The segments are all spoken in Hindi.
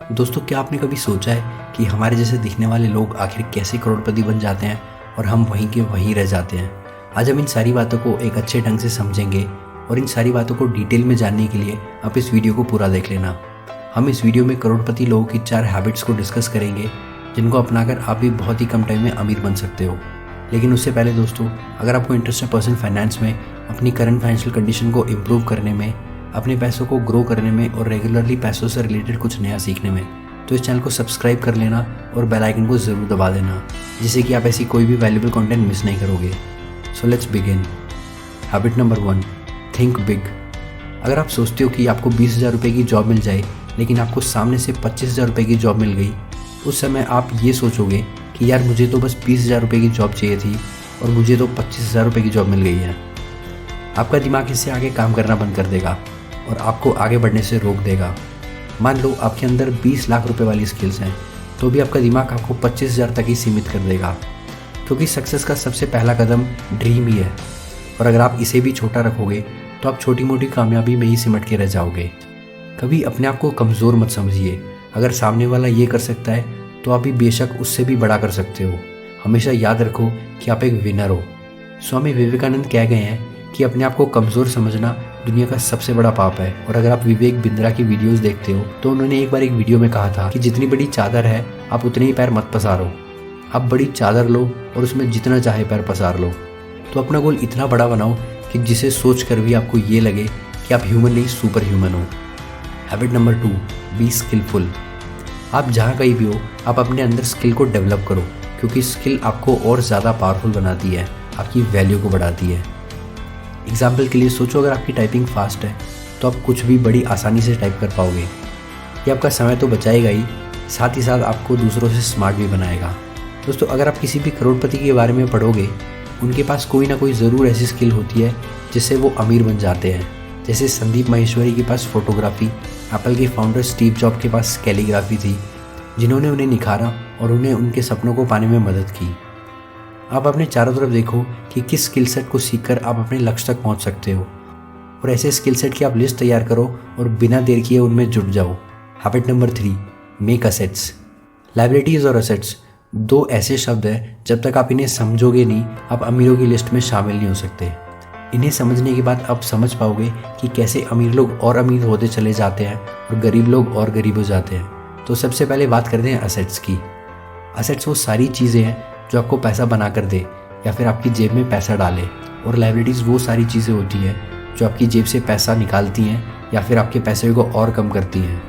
दोस्तों, क्या आपने कभी सोचा है कि हमारे जैसे दिखने वाले लोग आखिर कैसे करोड़पति बन जाते हैं और हम वहीं के वहीं रह जाते हैं। आज हम इन सारी बातों को एक अच्छे ढंग से समझेंगे और इन सारी बातों को डिटेल में जानने के लिए आप इस वीडियो को पूरा देख लेना। हम इस वीडियो में करोड़पति लोगों की 4 हैबिट्स को डिस्कस करेंगे जिनको अपनाकर आप भी बहुत ही कम टाइम में अमीर बन सकते हो। लेकिन उससे पहले दोस्तों, अगर आपको इंटरेस्ट है पर्सनल फाइनेंस में, अपनी करंट फाइनेंशियल कंडीशन को इम्प्रूव करने में, अपने पैसों को ग्रो करने में और रेगुलरली पैसों से रिलेटेड कुछ नया सीखने में, तो इस चैनल को सब्सक्राइब कर लेना और बेल आइकन को ज़रूर दबा देना, जिससे कि आप ऐसी कोई भी वैल्यूबल कंटेंट मिस नहीं करोगे। So let's begin. Habit number 1, think big. अगर आप सोचते हो कि आपको 20,000 रुपये की जॉब मिल जाए लेकिन आपको सामने से 25,000 रुपये की जॉब मिल गई, उस समय आप ये सोचोगे कि यार मुझे तो बस 20,000 रुपये की जॉब चाहिए थी और मुझे तो 25,000 रुपये की जॉब मिल गई है। आपका दिमाग इससे आगे काम करना बंद कर देगा और आपको आगे बढ़ने से रोक देगा। मान लो आपके अंदर 20 लाख रुपए वाली स्किल्स हैं, तो भी आपका दिमाग आपको 25,000 तक ही सीमित कर देगा, क्योंकि सक्सेस का सबसे पहला कदम ड्रीम ही है। और अगर आप इसे भी छोटा रखोगे तो आप छोटी मोटी कामयाबी में ही सिमट के रह जाओगे। कभी अपने आप को कमज़ोर मत समझिए। अगर सामने वाला ये कर सकता है तो आप भी बेशक उससे भी बड़ा कर सकते हो। हमेशा याद रखो कि आप एक विनर हो। स्वामी विवेकानंद कह गए हैं कि अपने आप को कमज़ोर समझना दुनिया का सबसे बड़ा पाप है। और अगर आप विवेक बिंद्रा की वीडियोस देखते हो तो उन्होंने एक बार एक वीडियो में कहा था कि जितनी बड़ी चादर है आप उतने ही पैर मत पसारो। आप बड़ी चादर लो और उसमें जितना चाहे पैर पसार लो। तो अपना गोल इतना बड़ा बनाओ कि जिसे सोच कर भी आपको ये लगे कि आप ह्यूमन नहीं सुपर ह्यूमन हो। Habit number 2, be skilful. आप जहाँ कहीं भी हो, आप अपने अंदर स्किल को डेवलप करो, क्योंकि स्किल आपको और ज़्यादा पावरफुल बनाती है, आपकी वैल्यू को बढ़ाती है। एग्जाम्पल के लिए सोचो, अगर आपकी टाइपिंग फास्ट है तो आप कुछ भी बड़ी आसानी से टाइप कर पाओगे। ये आपका समय तो बचाएगा ही, साथ ही साथ आपको दूसरों से स्मार्ट भी बनाएगा। दोस्तों, अगर आप किसी भी करोड़पति के बारे में पढ़ोगे, उनके पास कोई ना कोई ज़रूर ऐसी स्किल होती है जिससे वो अमीर बन जाते हैं। जैसे संदीप माहेश्वरी के पास फोटोग्राफी, एप्पल के फाउंडर स्टीव जॉब के पास कैलीग्राफी थी, जिन्होंने उन्हें निखारा और उन्हें उनके सपनों को पाने में मदद की। आप अपने चारों तरफ देखो कि किस स्किल सेट को सीखकर आप अपने लक्ष्य तक पहुंच सकते हो, और ऐसे स्किल सेट की आप लिस्ट तैयार करो और बिना देर किए उनमें जुट जाओ। Habit number 3, make assets. Liabilities और असेट्स 2 ऐसे शब्द हैं, जब तक आप इन्हें समझोगे नहीं, आप अमीरों की लिस्ट में शामिल नहीं हो सकते। इन्हें समझने के बाद आप समझ पाओगे कि कैसे अमीर लोग और अमीर होते चले जाते हैं और गरीब लोग और गरीब हो जाते हैं। तो सबसे पहले बात करते हैं असेट्स की। असेट्स वो सारी चीज़ें हैं जो आपको पैसा बना कर दे या फिर आपकी जेब में पैसा डाले, और लायबिलिटीज़ वो सारी चीज़ें होती हैं जो आपकी जेब से पैसा निकालती हैं या फिर आपके पैसे को और कम करती हैं।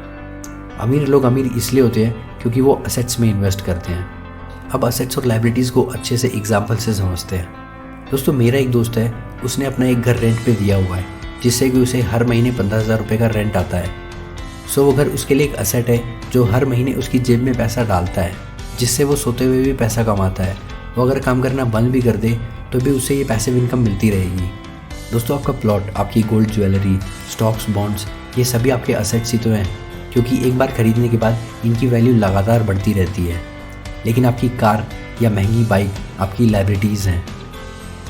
अमीर लोग अमीर इसलिए होते हैं क्योंकि वो असेट्स में इन्वेस्ट करते हैं। अब असेट्स और लायबिलिटीज़ को अच्छे से एग्जाम्पल से समझते हैं। दोस्तों, मेरा एक दोस्त है, उसने अपना एक घर रेंट पे दिया हुआ है, जिससे कि उसे हर महीने 15,000 रुपये का रेंट आता है। सो वो घर उसके लिए एक असेट है जो हर महीने उसकी जेब में पैसा डालता है, जिससे वो सोते हुए भी पैसा कमाता है। वो अगर काम करना बंद भी कर दे तो भी उसे ये पैसिव इनकम मिलती रहेगी। दोस्तों, आपका प्लॉट, आपकी गोल्ड ज्वेलरी, स्टॉक्स, बॉन्ड्स, ये सभी आपके असेट्स ही तो हैं, क्योंकि एक बार खरीदने के बाद इनकी वैल्यू लगातार बढ़ती रहती है। लेकिन आपकी कार या महंगी बाइक आपकी लायबिलिटीज़ हैं,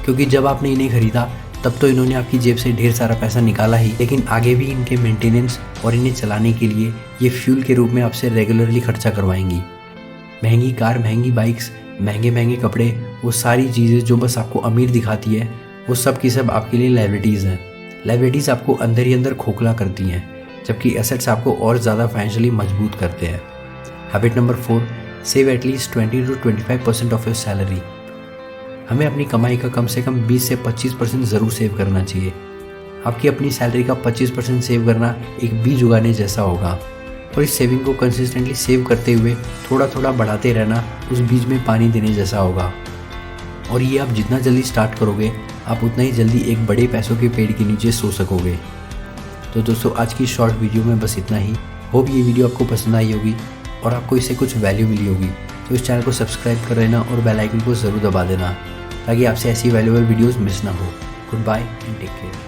क्योंकि जब आपने इन्हें खरीदा तब तो इन्होंने आपकी जेब से ढेर सारा पैसा निकाला ही, लेकिन आगे भी इनके मेंटेनेंस और इन्हें चलाने के लिए ये फ्यूल के रूप में आपसे रेगुलरली खर्चा करवाएंगी। महंगी कार, महंगी बाइक्स, महंगे महंगे कपड़े, वो सारी चीज़ें जो बस आपको अमीर दिखाती है, वो सब की सब आपके लिए लायबिलिटीज़ हैं। लायबिलिटीज़ आपको अंदर ही अंदर खोखला करती हैं, जबकि एसेट्स आपको और ज़्यादा फाइनेंशियली मजबूत करते हैं। Habit number 4, save at least 20 to 25% of your salary. हमें अपनी कमाई का कम से कम 20 से 25% ज़रूर सेव करना चाहिए। आपकी अपनी सैलरी का 25% सेव करना एक बीज उगाने जैसा होगा, और इस सेविंग को कंसिस्टेंटली सेव करते हुए थोड़ा थोड़ा बढ़ाते रहना उस बीज में पानी देने जैसा होगा। और ये आप जितना जल्दी स्टार्ट करोगे, आप उतना ही जल्दी एक बड़े पैसों के पेड़ के नीचे सो सकोगे। तो दोस्तों, आज की शॉर्ट वीडियो में बस इतना ही। होप ये वीडियो आपको पसंद आई होगी और आपको इससे कुछ वैल्यू मिली होगी। तो इस चैनल को सब्सक्राइब कर लेना और बेल आइकन को ज़रूर दबा देना, ताकि आपसे ऐसी वैल्यूएबल वीडियोज़ मिस ना हो। Good bye and take care.